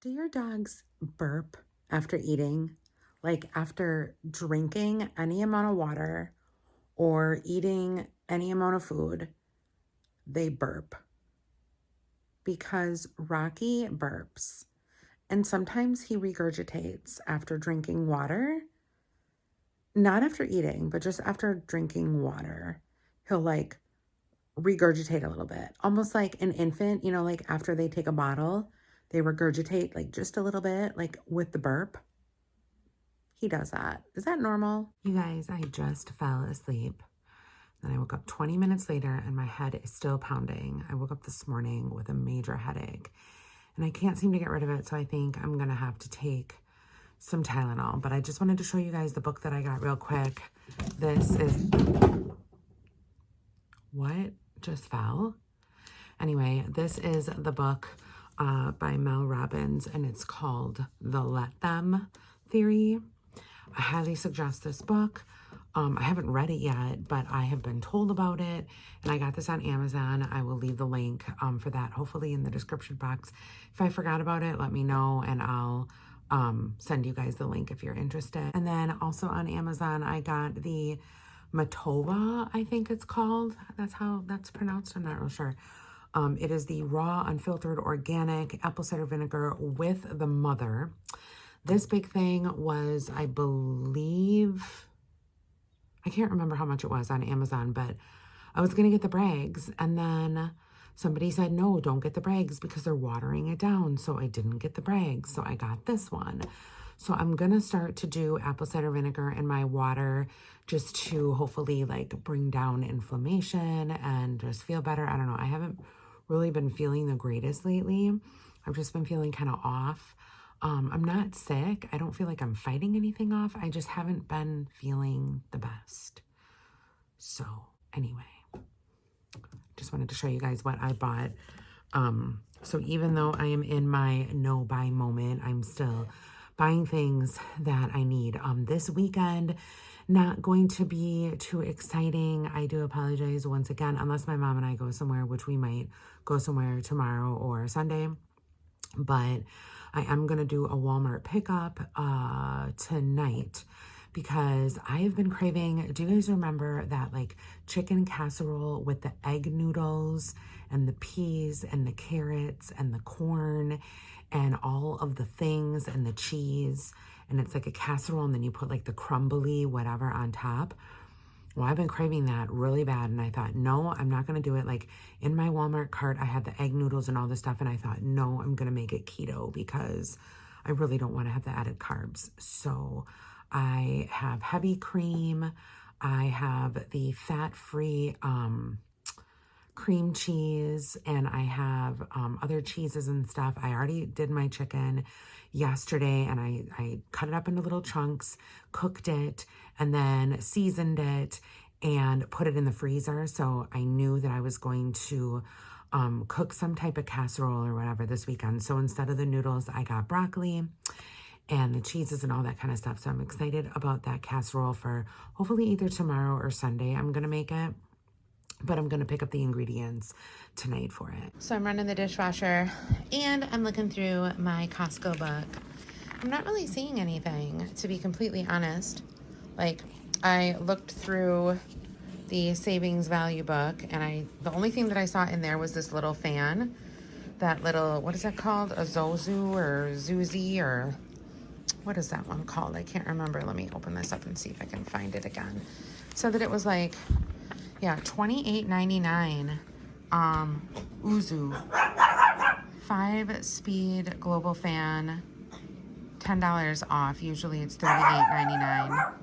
Do your dogs burp after eating? Like after drinking any amount of water or eating any amount of food, they burp. Because Rocky burps. And sometimes he regurgitates after drinking water. Not after eating, but just after drinking water. He'll like regurgitate a little bit. Almost like an infant, like after they take a bottle, they regurgitate like just a little bit, like with the burp. He does that. Is that normal? You guys, I just fell asleep. Then I woke up 20 minutes later and my head is still pounding. I woke up this morning with a major headache and I can't seem to get rid of it. So I think I'm going to have to take some Tylenol. But I just wanted to show you guys the book that I got real quick. This is... What just fell? Anyway, this is the book by Mel Robbins and it's called The Let Them Theory. I highly suggest this book. I haven't read it yet, but I have been told about it, and I got this on Amazon. I will leave the link for that, hopefully in the description box. If I forgot about it, let me know, and I'll send you guys the link if you're interested. And then also on Amazon, I got the Matova, I think it's called. That's how that's pronounced. I'm not real sure. It is the raw, unfiltered, organic apple cider vinegar with the mother. This big thing was, I believe, I can't remember how much it was on Amazon, but I was going to get the Brags. And then somebody said, no, don't get the Brags because they're watering it down. So I didn't get the Brags. So I got this one. So I'm going to start to do apple cider vinegar in my water just to hopefully like bring down inflammation and just feel better. I don't know. I haven't really been feeling the greatest lately. I've just been feeling kind of off. I'm not sick. I don't feel like I'm fighting anything off. I just haven't been feeling the best. So anyway, just wanted to show you guys what I bought. So even though I am in my no buy moment, I'm still buying things that I need. This weekend, not going to be too exciting. I do apologize once again, unless my mom and I go somewhere, which we might go somewhere tomorrow or Sunday. But I am going to do a Walmart pickup tonight because I have been craving, do you guys remember that like chicken casserole with the egg noodles and the peas and the carrots and the corn and all of the things and the cheese, and it's like a casserole and then you put like the crumbly whatever on top? Well, I've been craving that really bad, and I thought, no, I'm not going to do it. Like, in my Walmart cart, I had the egg noodles and all this stuff, and I thought, no, I'm going to make it keto because I really don't want to have the added carbs. So I have heavy cream. I have the fat-free cream cheese, and I have other cheeses and stuff. I already did my chicken yesterday, and I cut it up into little chunks, cooked it, and then seasoned it and put it in the freezer. So I knew that I was going to cook some type of casserole or whatever this weekend. So instead of the noodles, I got broccoli and the cheeses and all that kind of stuff. So I'm excited about that casserole for hopefully either tomorrow or Sunday. I'm going to make it, but I'm going to pick up the ingredients tonight for it. So I'm running the dishwasher and I'm looking through my Costco book. I'm not really seeing anything, to be completely honest. Like, I looked through the savings value book and the only thing that I saw in there was this little fan. That little, what is that called? A Zozu or Zuzi, or what is that one called? I can't remember. Let me open this up and see if I can find it again. So that it was like, yeah, $28.99. Uzu 5-speed global fan, $10 off. Usually it's $38.99.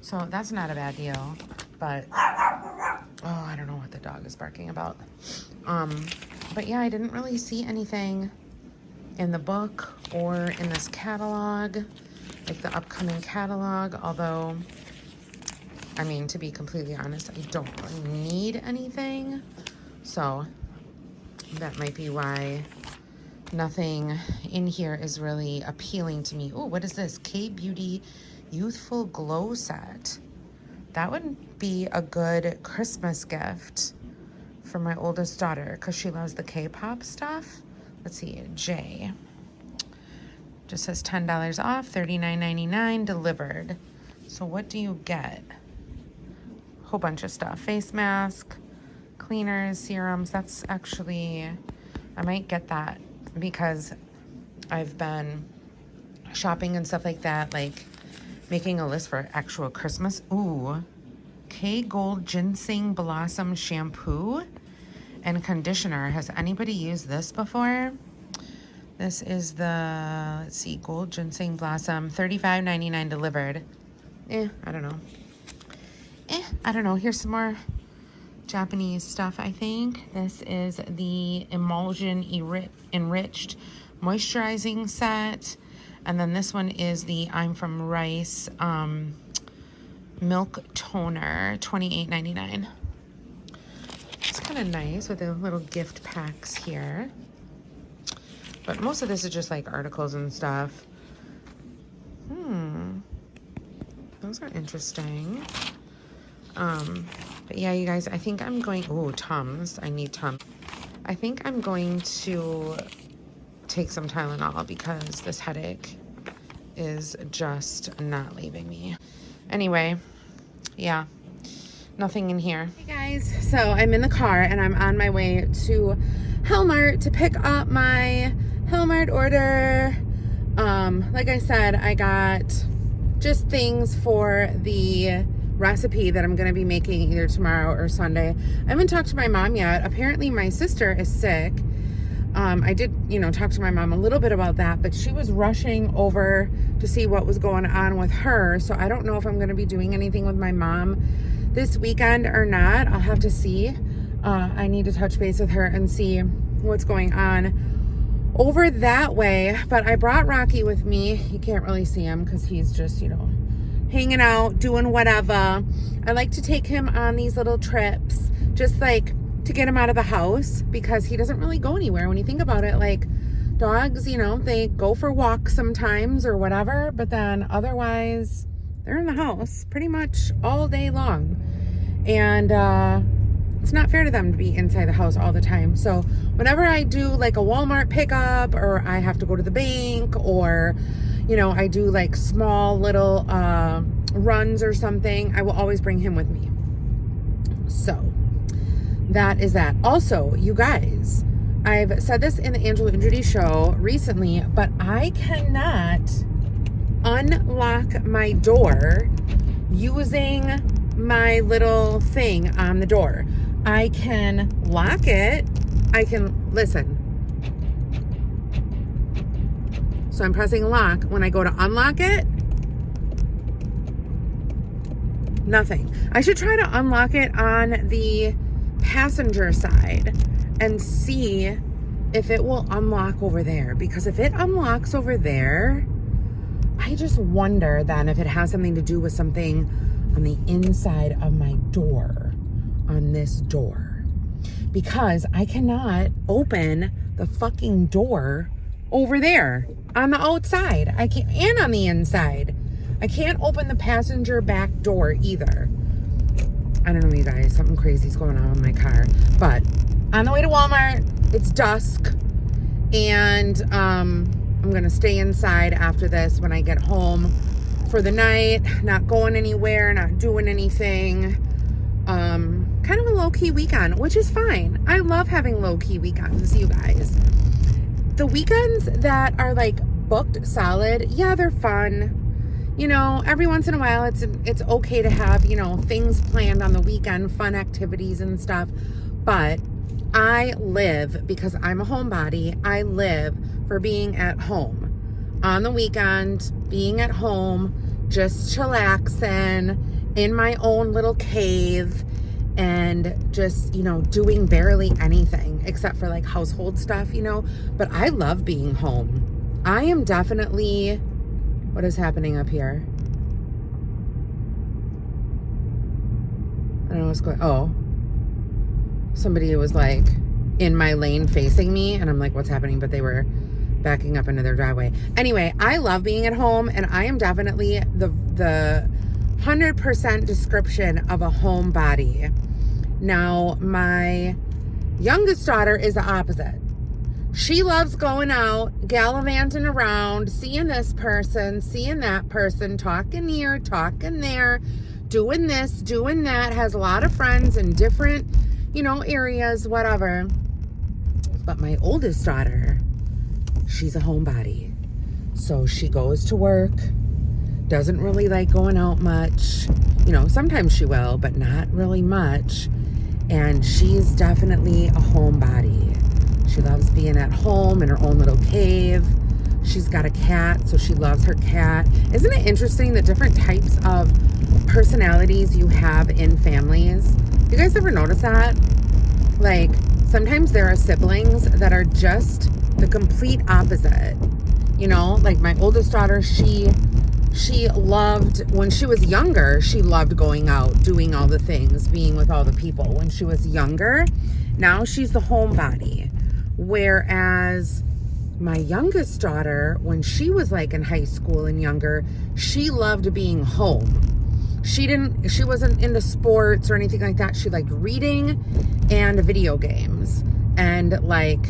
So that's not a bad deal, but oh, I don't know what the dog is barking about. But yeah, I didn't really see anything in the book or in this catalog, like the upcoming catalog, although, I mean, to be completely honest, I don't really need anything. So that might be why nothing in here is really appealing to me. Oh, what is this? K-Beauty Youthful Glow Set. That would be a good Christmas gift for my oldest daughter because she loves the K-pop stuff. Let's see, J. Just says $10 off, $39.99 delivered. So what do you get? Whole bunch of stuff. Face mask, cleaners, serums. That's actually, I might get that because I've been shopping and stuff like that, like making a list for actual Christmas. Ooh, K Gold Ginseng Blossom Shampoo and Conditioner. Has anybody used this before? This is the, let's see, Gold Ginseng Blossom, $35.99 delivered. I don't know. I don't know. Here's some more Japanese stuff, I think. This is the Emulsion Enriched Moisturizing Set. And then this one is the I'm From Rice Milk Toner, $28.99. It's kind of nice with the little gift packs here. But most of this is just like articles and stuff. Those are interesting. But yeah, you guys, I think I'm going, oh, Tums. I need Tums. I think I'm going to take some Tylenol because this headache is just not leaving me. Anyway, yeah, nothing in here. Hey guys, so I'm in the car and I'm on my way to Hellmart to pick up my Hellmart order. Like I said, I got just things for the recipe that I'm going to be making either tomorrow or Sunday. I haven't talked to my mom yet. Apparently my sister is sick. I did, talk to my mom a little bit about that, but she was rushing over to see what was going on with her. So I don't know if I'm going to be doing anything with my mom this weekend or not. I'll have to see. I need to touch base with her and see what's going on over that way. But I brought Rocky with me. You can't really see him because he's just, hanging out, doing whatever. I like to take him on these little trips, just like to get him out of the house because he doesn't really go anywhere. When you think about it, like dogs, they go for walks sometimes or whatever, but then otherwise they're in the house pretty much all day long. And it's not fair to them to be inside the house all the time. So whenever I do like a Walmart pickup or I have to go to the bank or I do like small little runs or something, I will always bring him with me. So that is that. Also, you guys, I've said this in the Angela and Judy show recently, but I cannot unlock my door using my little thing on the door. I can lock it. Listen. So I'm pressing lock. When I go to unlock it, nothing. I should try to unlock it on the passenger side and see if it will unlock over there. Because if it unlocks over there, I just wonder then if it has something to do with something on the inside of my door, on this door. Because I cannot open the fucking door over there on the outside. I can't, and on the inside. I can't open the passenger back door either. I don't know, you guys, something crazy is going on with my car. But on the way to Walmart, it's dusk, and I'm gonna stay inside after this when I get home for the night, not going anywhere, not doing anything. Kind of a low-key weekend, which is fine. I love having low-key weekends, you guys. The weekends that are like booked solid, yeah, they're fun. Every once in a while it's okay to have, things planned on the weekend, fun activities and stuff. But I live, because I'm a homebody, I live for being at home. On the weekend, being at home, just chillaxing in my own little cave and just, doing barely anything except for like household stuff, But I love being home. I am definitely, what is happening up here? I don't know what's going, oh. Somebody was like in my lane facing me and I'm like, what's happening? But they were backing up into their driveway. Anyway, I love being at home and I am definitely the 100% description of a homebody. Now, my youngest daughter is the opposite. She loves going out, gallivanting around, seeing this person, seeing that person, talking here, talking there, doing this, doing that, has a lot of friends in different, you know, areas, whatever. But my oldest daughter, she's a homebody. So she goes to work, doesn't really like going out much. You know, sometimes she will, but not really much. And she's definitely a homebody. She loves being at home in her own little cave. She's got a cat, so she loves her cat. Isn't it interesting the different types of personalities you have in families? You guys ever notice that? Like, sometimes there are siblings that are just the complete opposite. You know, like my oldest daughter, she loved, when she was younger, she loved going out, doing all the things, being with all the people. When she was younger, now she's the homebody. Whereas my youngest daughter, when she was like in high school and younger, she loved being home. She wasn't into sports or anything like that. She liked reading and video games and like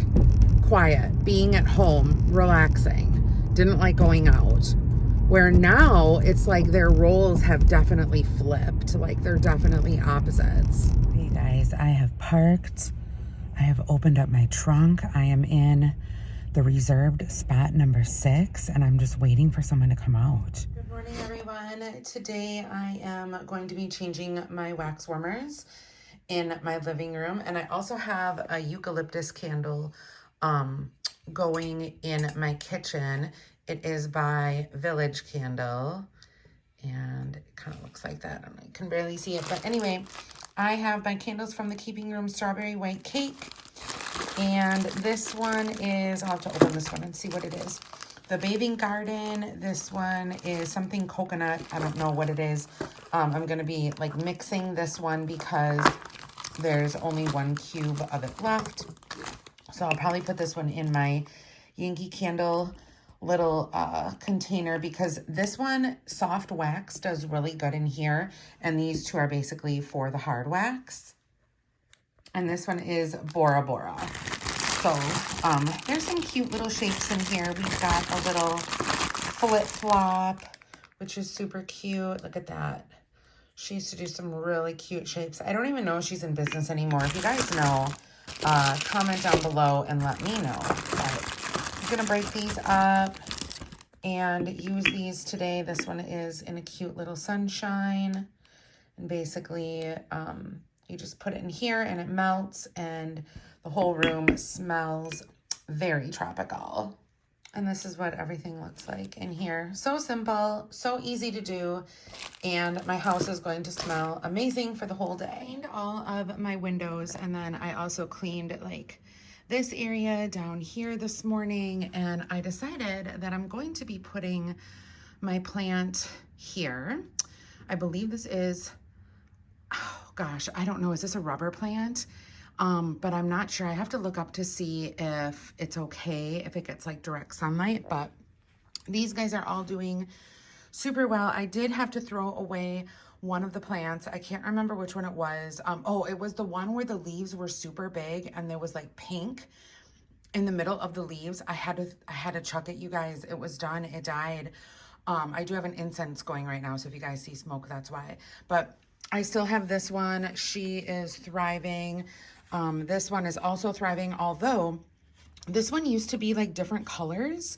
quiet, being at home, relaxing. Didn't like going out. Where now it's like their roles have definitely flipped. Like they're definitely opposites. Hey guys, I have parked. I have opened up my trunk. I am in the reserved spot number 6 and I'm just waiting for someone to come out. Good morning everyone. Today I am going to be changing my wax warmers in my living room, and I also have a eucalyptus candle going in my kitchen. It is by Village Candle, and it kind of looks like that. I can barely see it, but anyway, I have my candles from the Keeping Room Strawberry White Cake, and this one is, I'll have to open this one and see what it is. The Bathing Garden, this one is something coconut. I don't know what it is. I'm going to be like mixing this one because there's only 1 cube of it left. So I'll probably put this one in my Yankee Candle little container, because this one, soft wax, does really good in here, and these two are basically for the hard wax. And this one is Bora Bora. So there's some cute little shapes in here. We've got a little flip-flop, which is super cute. Look at that. She used to do some really cute shapes. I don't even know if she's in business anymore. If you guys know, comment down below and let me know. But I'm going to break these up and use these today. This one is in a cute little sunshine. And basically, you just put it in here and it melts and the whole room smells very tropical. And this is what everything looks like in here. So simple, so easy to do. And my house is going to smell amazing for the whole day. I cleaned all of my windows, and then I also cleaned like this area down here this morning, and I decided that I'm going to be putting my plant here. I believe this is, oh gosh, I don't know, is this a rubber plant? But I'm not sure. I have to look up to see if it's okay if it gets like direct sunlight, but these guys are all doing super well. I did have to throw away one of the plants. I can't remember which one it was. Oh, it was the one where the leaves were super big and there was like pink in the middle of the leaves. I had to chuck it, you guys. It was done. It died. I do have an incense going right now, so if you guys see smoke, that's why. But I still have this one. She is thriving. This one is also thriving, although this one used to be like different colors.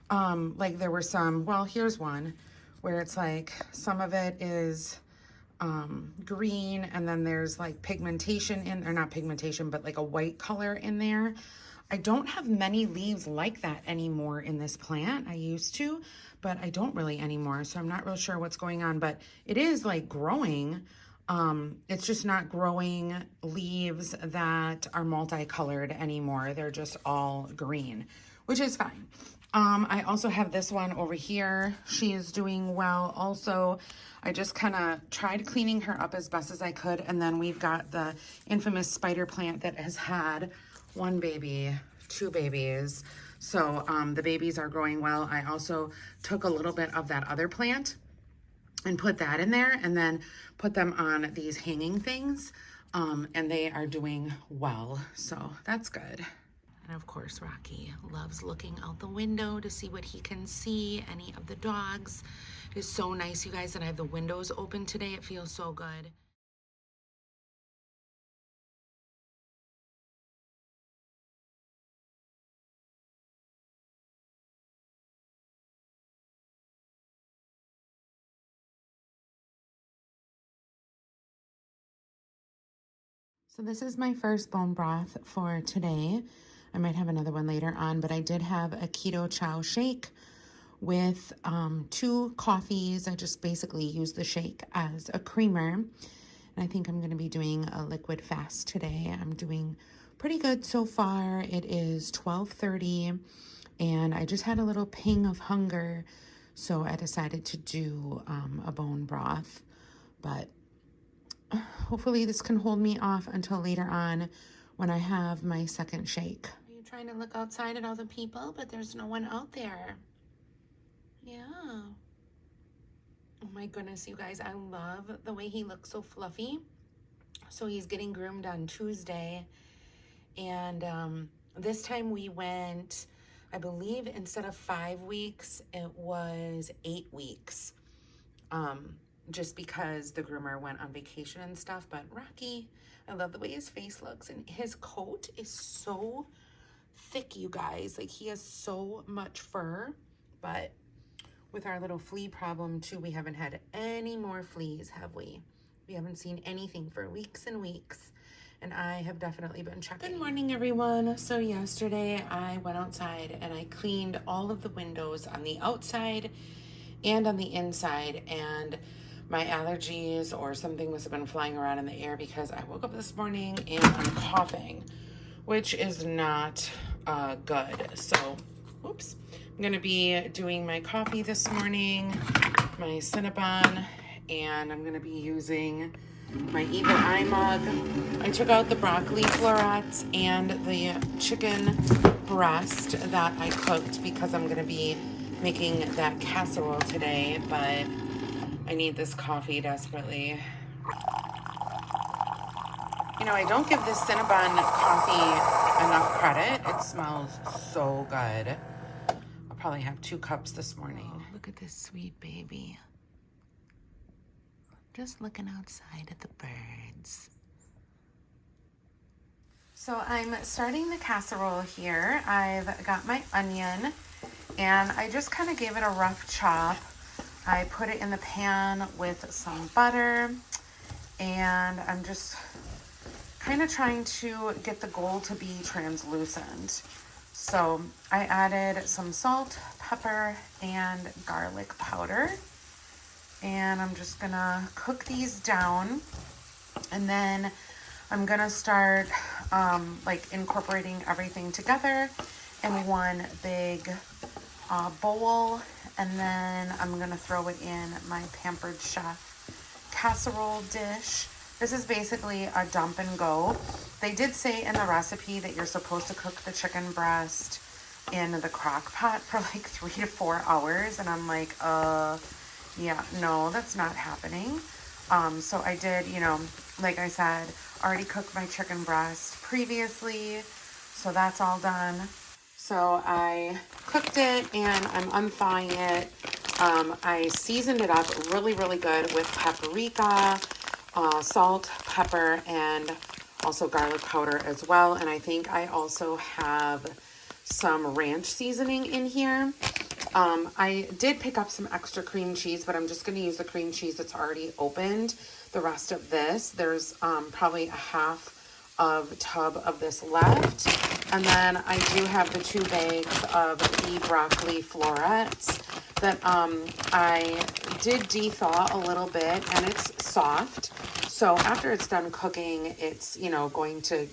Like there were some, well, here's one where it's like some of it is green, and then there's like pigmentation in, or not pigmentation, but like a white color in there. I don't have many leaves like that anymore in this plant. I used to, but I don't really anymore. So I'm not real sure what's going on, but it is like growing. It's just not growing leaves that are multicolored anymore. They're just all green, which is fine. I also have this one over here. She is doing well also. I just kind of tried cleaning her up as best as I could. And then we've got the infamous spider plant that has had 1 baby, 2 babies. So the babies are growing well. I also took a little bit of that other plant and put that in there, and then put them on these hanging things, and they are doing well, so that's good. And of course, Rocky loves looking out the window to see what he can see, any of the dogs. It is so nice, you guys, that I have the windows open today. It feels so good. So this is my first bone broth for today. I might have another one later on, but I did have a keto chow shake with 2 coffees. I just basically use the shake as a creamer. And I think I'm going to be doing a liquid fast today. I'm doing pretty good so far. It is 12:30 and I just had a little ping of hunger. So I decided to do a bone broth, but hopefully this can hold me off until later on when I have my second shake. Are you trying to look outside at all the people, but there's no one out there? Yeah. Oh my goodness, you guys, I love the way he looks so fluffy. So he's getting groomed on Tuesday. And this time we went, I believe instead of 5 weeks, it was 8 weeks. Just because the groomer went on vacation and stuff. But Rocky, I love the way his face looks, and his coat is so thick, you guys. Like, he has so much fur. But with our little flea problem too, we haven't had any more fleas, have we? We haven't seen anything for weeks and weeks, and I have definitely been checking. Good morning, everyone. So yesterday I went outside and I cleaned all of the windows on the outside and on the inside, and my allergies or something must have been flying around in the air because I woke up this morning and I'm coughing, which is not good. So, oops. I'm gonna be doing my coffee this morning, my Cinnabon, and I'm gonna be using my Evil Eye mug. I took out the broccoli florets and the chicken breast that I cooked because I'm gonna be making that casserole today, but I need this coffee desperately. You know, I don't give this Cinnabon coffee enough credit. It smells so good. I'll probably have 2 cups this morning. Oh, look at this sweet baby. Just looking outside at the birds. So I'm starting the casserole here. I've got my onion and I just kind of gave it a rough chop. I put it in the pan with some butter, and I'm just kind of trying to get the gold to be translucent. So I added some salt, pepper, and garlic powder, and I'm just gonna cook these down, and then I'm gonna start like incorporating everything together in one big bowl, and then I'm gonna throw it in my Pampered Chef casserole dish. This is basically a dump and go. They did say in the recipe that you're supposed to cook the chicken breast in the crock pot for like 3 to 4 hours, and I'm like, yeah, no, that's not happening. So I did, you know, like I said, already cooked my chicken breast previously, so that's all done. So I cooked it and I'm unthawing it. I seasoned it up really, really good with paprika, salt, pepper, and also garlic powder as well. And I think I also have some ranch seasoning in here. I did pick up some extra cream cheese, but I'm just going to use the cream cheese that's already opened. The rest of this, there's probably a half of tub of this left. And then I do have the 2 bags of the broccoli florets that I did de-thaw a little bit, and it's soft. So after it's done cooking, it's, you know, going to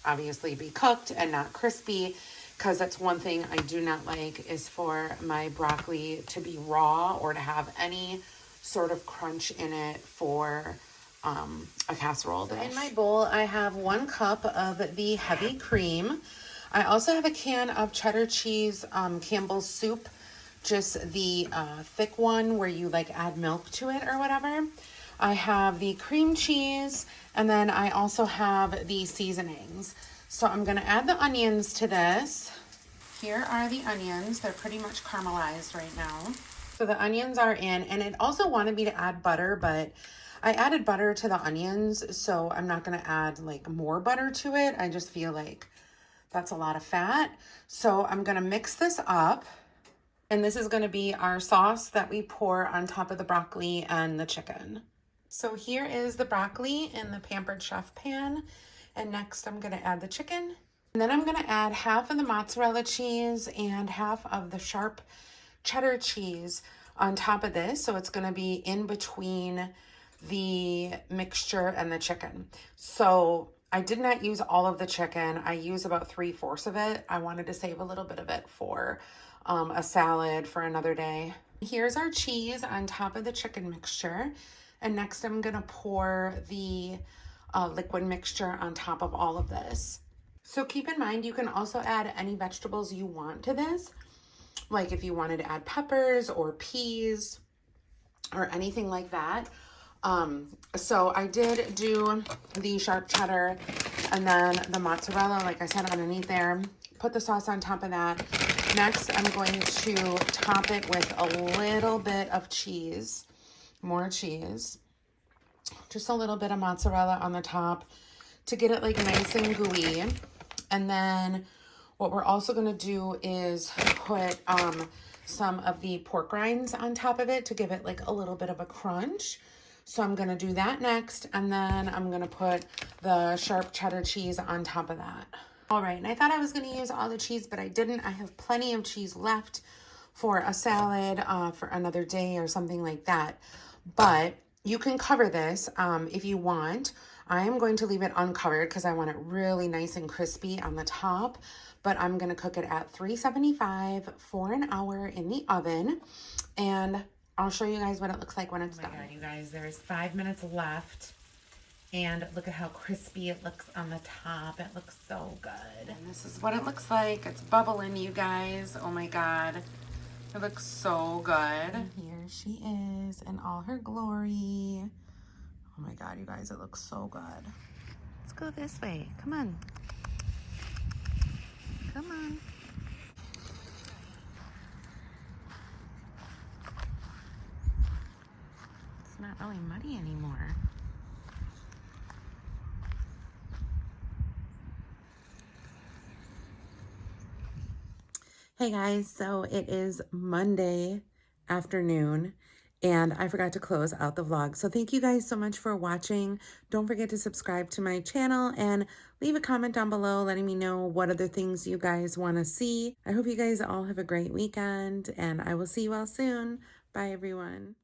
obviously be cooked and not crispy, because that's one thing I do not like, is for my broccoli to be raw or to have any sort of crunch in it for a casserole dish. In my bowl, I have 1 cup of the heavy cream. I also have a can of cheddar cheese, Campbell's soup, just the thick one where you like add milk to it or whatever. I have the cream cheese, and then I also have the seasonings. So I'm gonna add the onions to this. Here are the onions. They're pretty much caramelized right now. So the onions are in, and it also wanted me to add butter, but I added butter to the onions, so I'm not gonna add like more butter to it. I just feel like that's a lot of fat. So I'm gonna mix this up, and this is gonna be our sauce that we pour on top of the broccoli and the chicken. So here is the broccoli in the Pampered Chef pan, and next I'm gonna add the chicken. And then I'm gonna add half of the mozzarella cheese and half of the sharp cheddar cheese on top of this. So it's gonna be in between the mixture and the chicken. So I did not use all of the chicken. I used about 3/4 of it. I wanted to save a little bit of it for a salad for another day. Here's our cheese on top of the chicken mixture. And next I'm gonna pour the liquid mixture on top of all of this. So keep in mind, you can also add any vegetables you want to this. Like if you wanted to add peppers or peas or anything like that. So I did do the sharp cheddar and then the mozzarella, like I said, underneath there. Put the sauce on top of that. Next, I'm going to top it with a little bit of cheese, more cheese. Just a little bit of mozzarella on the top to get it like nice and gooey. And then what we're also going to do is put some of the pork rinds on top of it to give it like a little bit of a crunch. So I'm going to do that next, and then I'm going to put the sharp cheddar cheese on top of that. All right, and I thought I was going to use all the cheese, but I didn't. I have plenty of cheese left for a salad for another day or something like that. But you can cover this if you want. I am going to leave it uncovered because I want it really nice and crispy on the top. But I'm going to cook it at 375 for an hour in the oven. And I'll show you guys what it looks like when it's done. Oh my God, you guys, there's 5 minutes left. And look at how crispy it looks on the top. It looks so good. And this is what it looks like. It's bubbling, you guys. Oh my God. It looks so good. And here she is in all her glory. Oh my God, you guys, it looks so good. Let's go this way. Come on. Come on. It's not really muddy anymore. Hey guys, so it is Monday afternoon and I forgot to close out the vlog. So thank you guys so much for watching. Don't forget to subscribe to my channel and leave a comment down below letting me know what other things you guys want to see. I hope you guys all have a great weekend and I will see you all soon. Bye everyone.